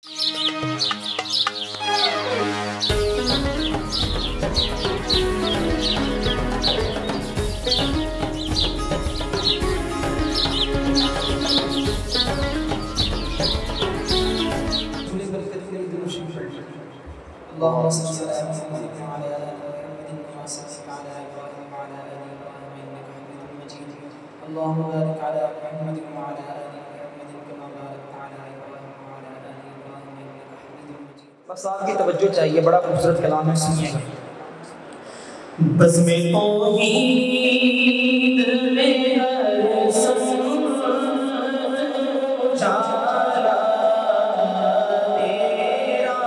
اللهم صل على محمد وعلى آل محمد كما صليت على إبراهيم وعلى آل إبراهيم إنك حميد مجيد. اللهم بارك على محمد وعلى آل محمد كما باركت على إبراهيم وعلى آل إبراهيم إنك حميد مجيد. بس آپ کی توجہ چاہیے، بڑا خوبصورت کلام ہے، سنیے گا۔ بزم توحید میں ہر سن چارہ تیرا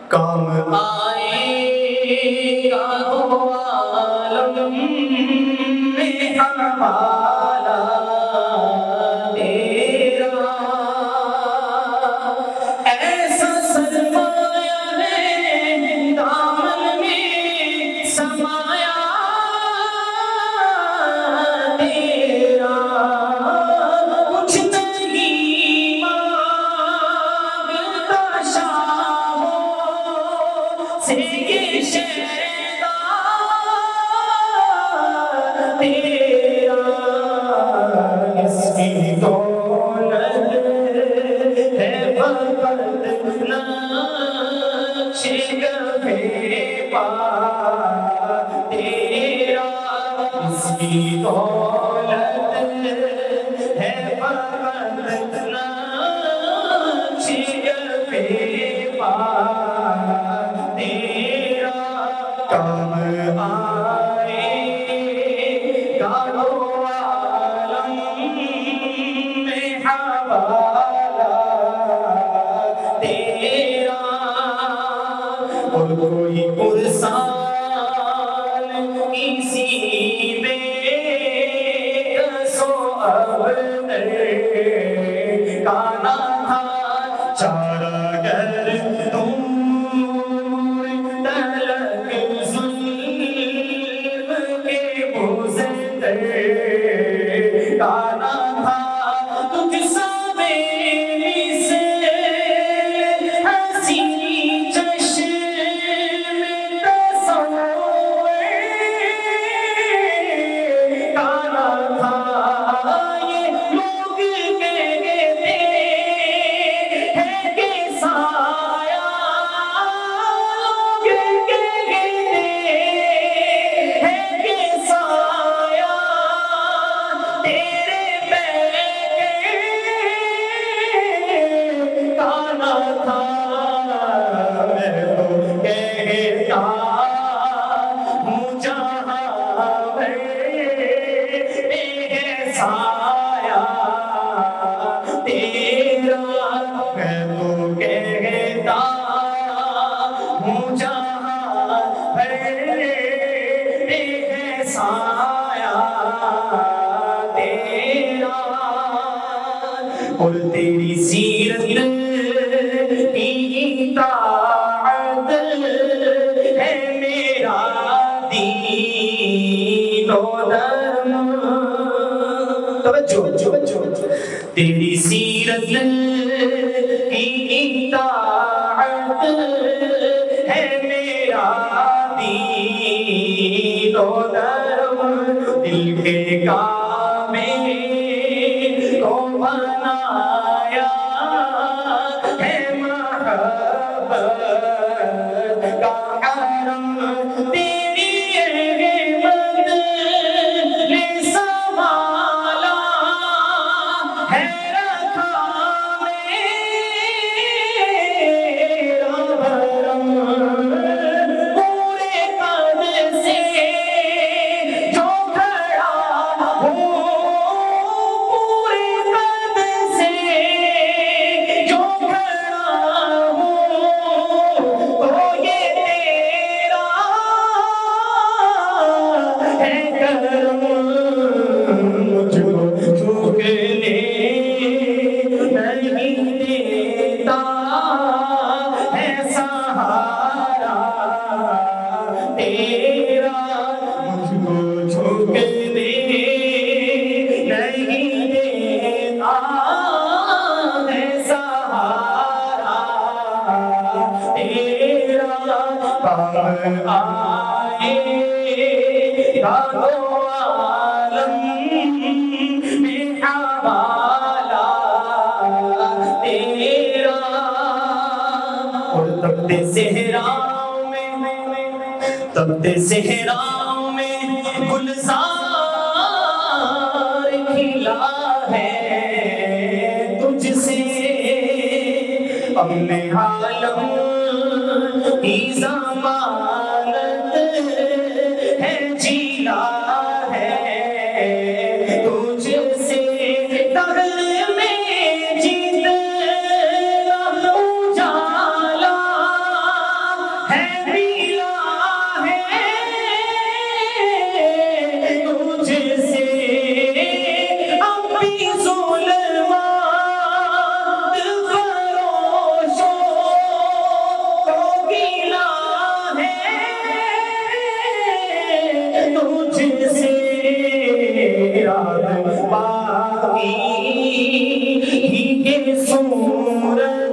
کام آئے گا دو عالم میں حوالہ تیرا، ایسا سرمایہ ہے دامن میں سمایا تیرا، کچھ نہیں مانگتا شاہوں سے یہ شیدا تیرا، اس کی دولت ہے فقط نقش کفے پا تیرا، اس کی دولت ہے فقط نقش کفے پا تیرا، کام آئے گا دو عالم میں حوالہ تیرا، اور کوئی پرسان اسی بے کس و ابتر کا نہ تھا، چارہ گر دور تلک ظلم کے مزدر کا نہ تھا، تجھ سا میری سے حسین چشم تصور کا نہ تھا، یہ لوگ کہتے ہیں کہ سایہ، لوگ کہتے ہیں کہ سایہ تیرے بیٹے کا نہ تھا، میں تو کہتا ہوں جہاں بھر میں ہے سایہ تیرا، میں تو کہتا ہوں جہاں بھر میں ہے سایہ تیرا، اور تیری سیرت کی اطاعت ہے میرا دین و دھرم، توجہ، تیری سیرت کی اطاعت ہے میرا دین و دھرم، دل کے کعبے کو بنایا ہے محبت کا حرم، تیری احمد نے سنبھالا ہے رکھا میرا بھرم، پورے قد سے جو کھڑا ہوں، پورے قد سے جو کام آئے گا دو عالم میں حوالہ تیرا، اور تخت صحراؤں میں گلزار کھلا ہے تجھ سے، امن عالم کی ضمانت ہے، جینا ہے تجھ سے، دہر میں جیتنا اجالا ہے، میلا ہے تجھ سے، اب بھی ظلمات فروشوں کو گیلا ہے تجھ سے، رات باقی ہی کے صورت